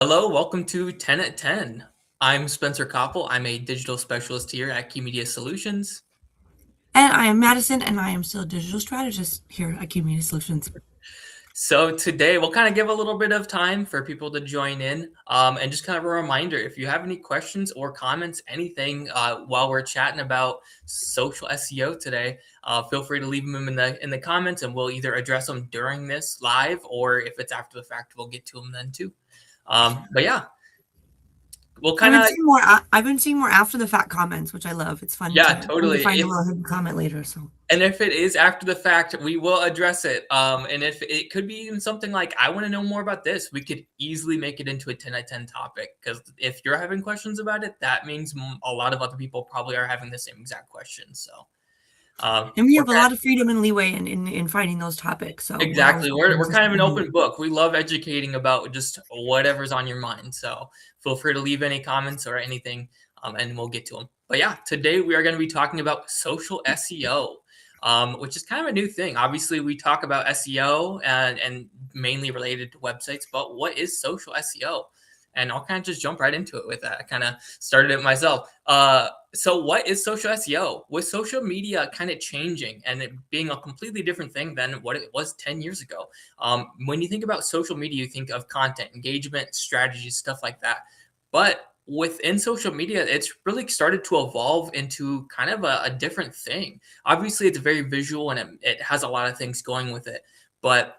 Hello, welcome to 10 at 10. I'm Spencer Koppel. I'm a digital specialist here at Key Media Solutions. And I am Madison, and I am still a digital strategist here at Key Media Solutions. So today we'll kind of give a little bit of time for people to join in, and just kind of a reminder, if you have any questions or comments, anything while we're chatting about social SEO today, feel free to leave them in the comments, and we'll either address them during this live, or if it's after the fact, we'll get to them then too. But yeah, we'll I've kind been of seeing more. I've been seeing more after the fact comments, which I love. It's fun yeah, to totally. find a little hidden comment later. So And if it is after the fact, we will address it. And if it could be even something like, I want to know more about this, we could easily make it into a 10 out of 10 topic. Because if you're having questions about it, that means a lot of other people probably are having the same exact questions. So, and we we're have a lot of freedom and leeway in finding those topics. So exactly. We're just kind of an open book. We love educating about just whatever's on your mind. So feel free to leave any comments or anything, and we'll get to them. But yeah, today we are going to be talking about social SEO, which is kind of a new thing. Obviously, we talk about SEO and mainly related to websites, but what is social SEO? And I'll kind of just jump right into it with that. I kind of started it myself. So what is social SEO? With social media kind of changing and it being a completely different thing than what it was 10 years ago. When you think about social media, you think of content, engagement, strategies, stuff like that. But within social media, it's really started to evolve into kind of a different thing. Obviously, it's very visual and it has a lot of things going with it. But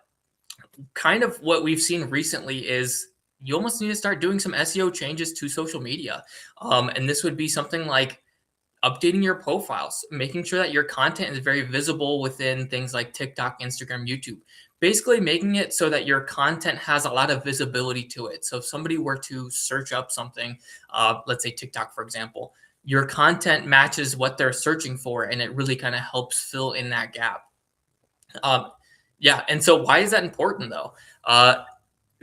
kind of what we've seen recently is you almost need to start doing some SEO changes to social media. And this would be something like updating your profiles, making sure that your content is very visible within things like TikTok, Instagram, YouTube. Basically, making it so that your content has a lot of visibility to it. So, if somebody were to search up something, let's say TikTok, for example, your content matches what they're searching for, and it really kind of helps fill in that gap. Um, yeah, and so why is that important though?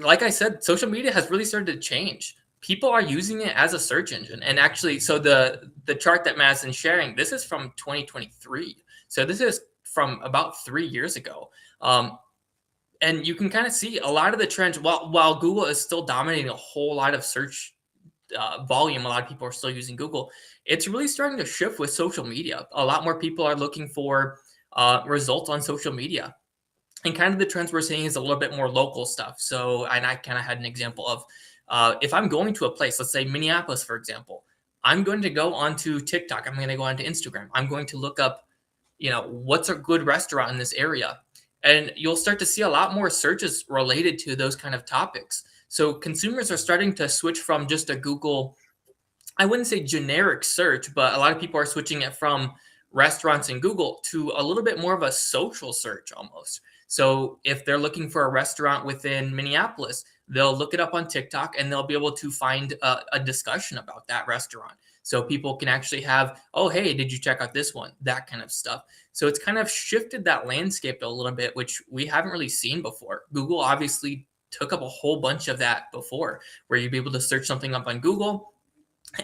Like I said, social media has really started to change. People are using it as a search engine, and actually, so the chart that Madison's sharing, this is from 2023. So this is from about 3 years ago. And you can kind of see a lot of the trends. While Google is still dominating a whole lot of search volume, a lot of people are still using Google. It's really starting to shift with social media. A lot more people are looking for results on social media. And kind of the trends we're seeing is a little bit more local stuff. So, and I kind of had an example of if I'm going to a place, let's say Minneapolis, for example, I'm going to go onto TikTok. I'm going to go onto Instagram. I'm going to look up, what's a good restaurant in this area. And you'll start to see a lot more searches related to those kind of topics. So consumers are starting to switch from just a Google, I wouldn't say generic search, but a lot of people are switching it from restaurants in Google to a little bit more of a social search almost. So if they're looking for a restaurant within Minneapolis, they'll look it up on TikTok and they'll be able to find a discussion about that restaurant. So people can actually have, oh, hey, did you check out this one? That kind of stuff. So it's kind of shifted that landscape a little bit, which we haven't really seen before. Google obviously took up a whole bunch of that before, where you'd be able to search something up on Google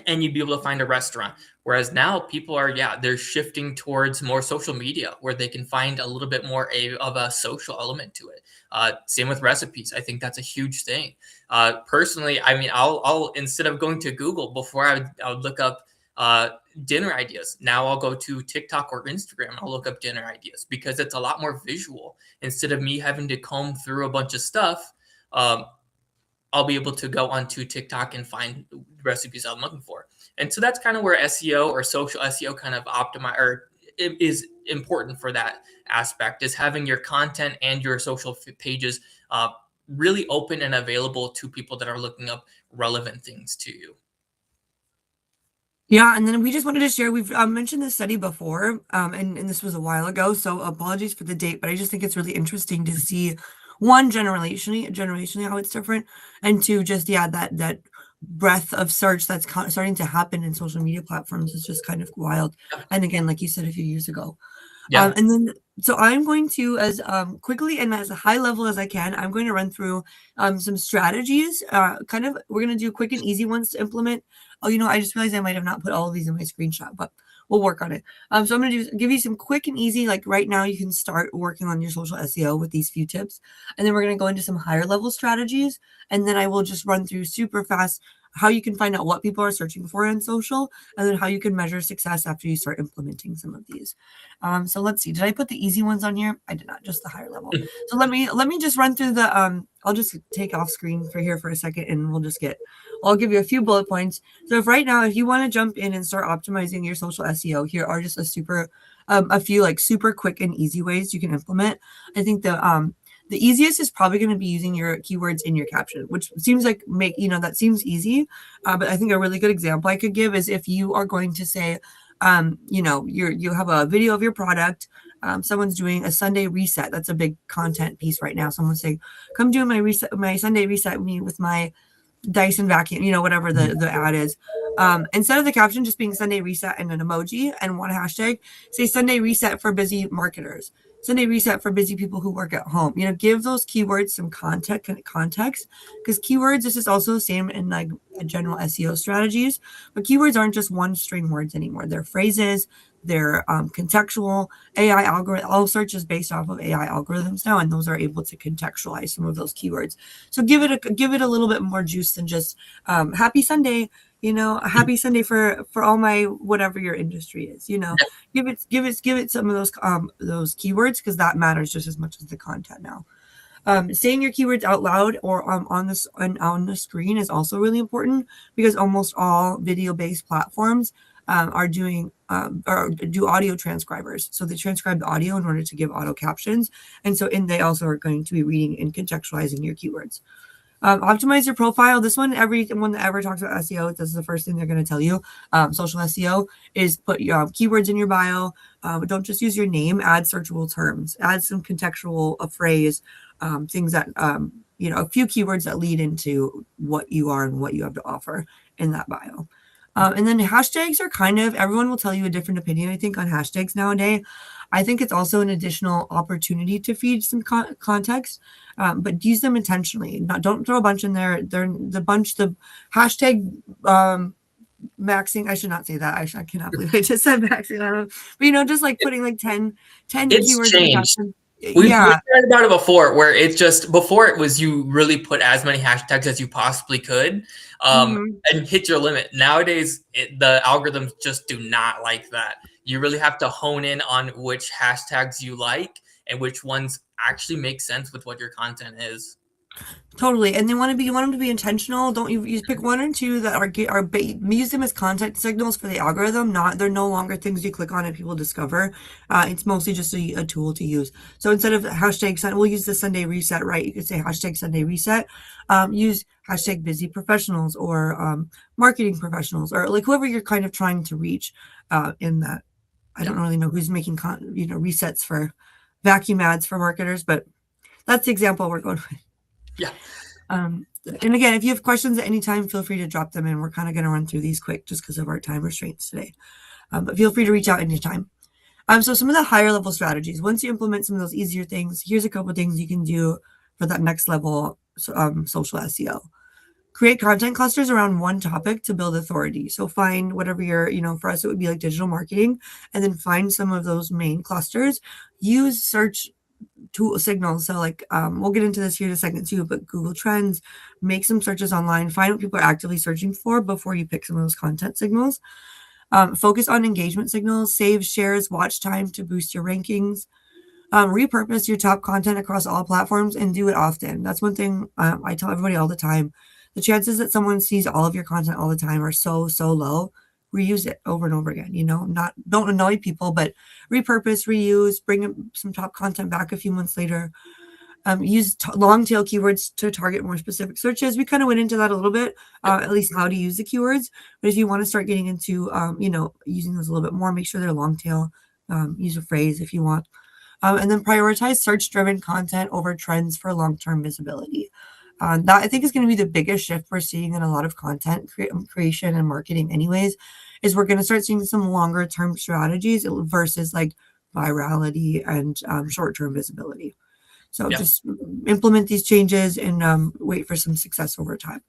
and you'd be able to find a restaurant. Whereas now people are, they're shifting towards more social media where they can find a little bit more of a social element to it. Same with recipes. I think that's a huge thing. Personally, I mean, I'll instead of going to Google before, I would look up dinner ideas. Now I'll go to TikTok or Instagram. I'll look up dinner ideas because it's a lot more visual. Instead of me having to comb through a bunch of stuff, I'll be able to go onto TikTok and find recipes I'm looking for. And so that's kind of where SEO or social SEO kind of optimize or is important for that aspect, is having your content and your social pages really open and available to people that are looking up relevant things to you. yeah, and then we just wanted to share. We've mentioned this study before, and this was a while ago. So apologies for the date, but I just think it's really interesting to see one generationally how it's different, and two, just that breadth of search that's starting to happen in social media platforms is just kind of wild. And again, like you said a few years ago. Yeah. And then, so I'm going to, as quickly and as high level as I can, I'm going to run through some strategies. We're going to do quick and easy ones to implement. Oh, I just realized I might have not put all of these in my screenshot, but we'll work on it. So I'm going to give you some quick and easy, like right now you can start working on your social SEO with these few tips. And then we're going to go into some higher level strategies. And then I will just run through super fast how you can find out what people are searching for in social, and then how you can measure success after you start implementing some of these. So let's see. Did I put the easy ones on here? I did not, just the higher level. So let me just run through the I'll just take off screen for here for a second, and I'll give you a few bullet points. So if you want to jump in and start optimizing your social SEO, here are just a few like super quick and easy ways you can implement. I think the easiest is probably going to be using your keywords in your caption, which seems like that seems easy. But I think a really good example I could give is if you are going to say, you have a video of your product. Someone's doing a Sunday reset. That's a big content piece right now. Someone's saying, come do my Sunday reset me with my Dyson vacuum, whatever the ad is. Instead of the caption just being Sunday reset and an emoji and one hashtag, say Sunday reset for busy marketers, Sunday reset for busy people who work at home. Give those keywords some context, because keywords, this is also the same in like general SEO strategies, but keywords aren't just one string words anymore. They're phrases, they're contextual. AI algorithm, all search is based off of AI algorithms now, and those are able to contextualize some of those keywords. So give it a little bit more juice than just happy Sunday. A happy Sunday for all my whatever your industry is. Give it some of those keywords, because that matters just as much as the content now. Saying your keywords out loud or on the screen is also really important, because almost all video-based platforms are doing or do audio transcribers. So they transcribe the audio in order to give auto captions, and they also are going to be reading and contextualizing your keywords. Optimize your profile. This one, everyone that ever talks about SEO, this is the first thing they're going to tell you. Social SEO is put your keywords in your bio. Don't just use your name. Add searchable terms. Add some contextual phrase, things that a few keywords that lead into what you are and what you have to offer in that bio. And then hashtags are everyone will tell you a different opinion, I think, on hashtags nowadays. I think it's also an additional opportunity to feed some context, but use them intentionally. Don't throw a bunch in there. The hashtag maxing. I should not say that. I cannot believe I just said maxing. I don't know. But just like putting like 10 it's keywords changed. in We've heard about it before, where it's just before it was you really put as many hashtags as you possibly could and hit your limit. Nowadays, the algorithms just do not like that. You really have to hone in on which hashtags you like and which ones actually make sense with what your content is. Totally. And you want them to be intentional. Don't you pick one or two that use them as content signals for the algorithm. They're no longer things you click on and people discover. It's mostly just a tool to use. So instead of we'll use the Sunday reset, right? You could say hashtag Sunday reset. Use hashtag busy professionals or marketing professionals, or like whoever you're kind of trying to reach in that. I don't really know who's making resets for vacuum ads for marketers, but that's the example we're going with. Yeah. And again, if you have questions at any time, feel free to drop them in. We're kind of going to run through these quick just because of our time restraints today. But feel free to reach out anytime. So some of the higher level strategies, once you implement some of those easier things, here's a couple of things you can do for that next level social SEO. Create content clusters around one topic to build authority. So find whatever for us, it would be like digital marketing, and then find some of those main clusters. Use search tool signals. So like, we'll get into this here in a second too, but Google Trends, make some searches online, find what people are actively searching for before you pick some of those content signals. Focus on engagement signals, save shares, watch time to boost your rankings. Repurpose your top content across all platforms and do it often. That's one thing I tell everybody all the time. The chances that someone sees all of your content all the time are so low. Reuse it over and over again. Don't annoy people, but repurpose, reuse, bring some top content back a few months later. Use long tail keywords to target more specific searches. We kind of went into that a little bit, at least how to use the keywords. But if you want to start getting into, using those a little bit more, make sure they're long tail. Use a phrase if you want. And then prioritize search-driven content over trends for long-term visibility. That I think is going to be the biggest shift we're seeing in a lot of content creation and marketing anyways, is we're going to start seeing some longer term strategies versus like virality and short-term visibility. So just implement these changes and wait for some success over time.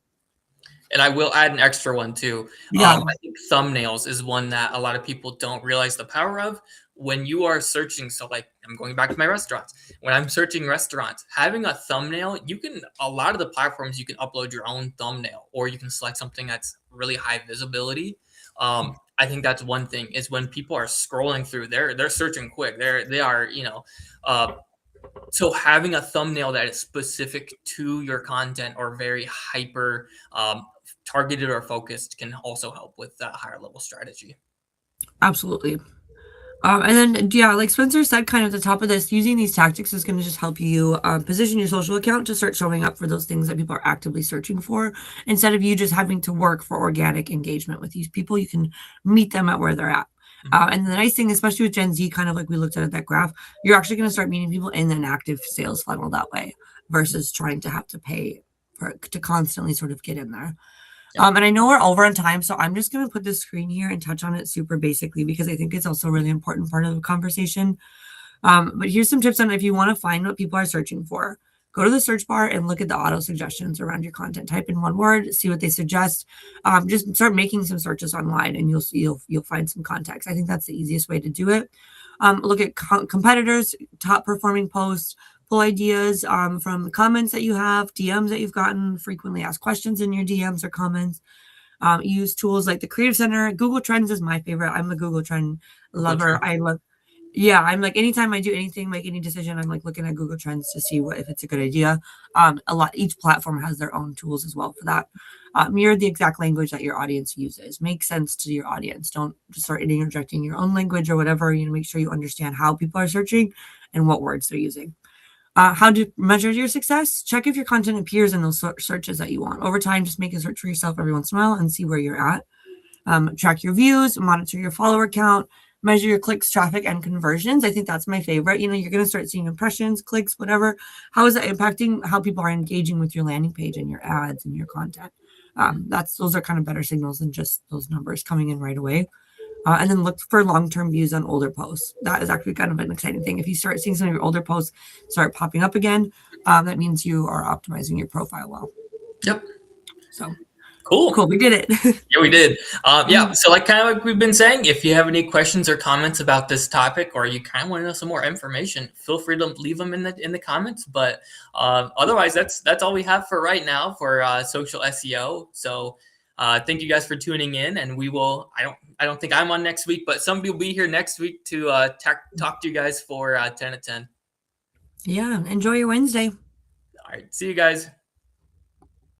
And I will add an extra one too. Yeah. I think thumbnails is one that a lot of people don't realize the power of. When you are searching, so like I'm going back to my restaurants. When I'm searching restaurants, having a thumbnail, a lot of the platforms you can upload your own thumbnail, or you can select something that's really high visibility. I think that's one thing is when people are scrolling through, they're searching quick. They are, so having a thumbnail that is specific to your content or very hyper targeted or focused can also help with that higher level strategy. Absolutely. And then, yeah, like Spencer said, kind of at the top of this, using these tactics is going to just help you position your social account to start showing up for those things that people are actively searching for. Instead of you just having to work for organic engagement with these people, you can meet them at where they're at. And the nice thing, especially with Gen Z, kind of like we looked at that graph, you're actually going to start meeting people in an active sales funnel that way versus trying to have to pay to constantly sort of get in there. And I know we're over on time, so I'm just going to put this screen here and touch on it super basically because I think it's also a really important part of the conversation. But here's some tips on if you want to find what people are searching for. Go to the search bar and look at the auto suggestions around your content. Type in one word, see what they suggest. Just start making some searches online, and you'll find some context. I think that's the easiest way to do it. Look at competitors, top performing posts, pull ideas from comments that you have, DMs that you've gotten, frequently asked questions in your DMs or comments. Use tools like the Creative Center. Google Trends is my favorite. I'm a Google Trend lover. I'm like, anytime I do anything, make any decision, I'm like looking at Google Trends to see if it's a good idea. Each platform has their own tools as well for that. Mirror the exact language that your audience uses. Make sense to your audience. Don't just start interjecting your own language or whatever. Make sure you understand how people are searching and what words they're using. How to measure your success? Check if your content appears in those searches that you want. Over time, just make a search for yourself every once in a while and see where you're at. Track your views, monitor your follower count, measure your clicks, traffic, and conversions. I think that's my favorite. You're going to start seeing impressions, clicks, whatever. How is that impacting how people are engaging with your landing page and your ads and your content? Those are kind of better signals than just those numbers coming in right away. And then look for long-term views on older posts. That is actually kind of an exciting thing. If you start seeing some of your older posts start popping up again, that means you are optimizing your profile well. Yep. So cool. We did it. Yeah, we did. So like we've been saying, if you have any questions or comments about this topic, or you kind of want to know some more information, feel free to leave them in the comments. But otherwise, that's all we have for right now for social SEO. So thank you guys for tuning in, and we will. I don't think I'm on next week, but somebody will be here next week to talk to you guys for 10 at 10. Yeah, enjoy your Wednesday. All right, see you guys.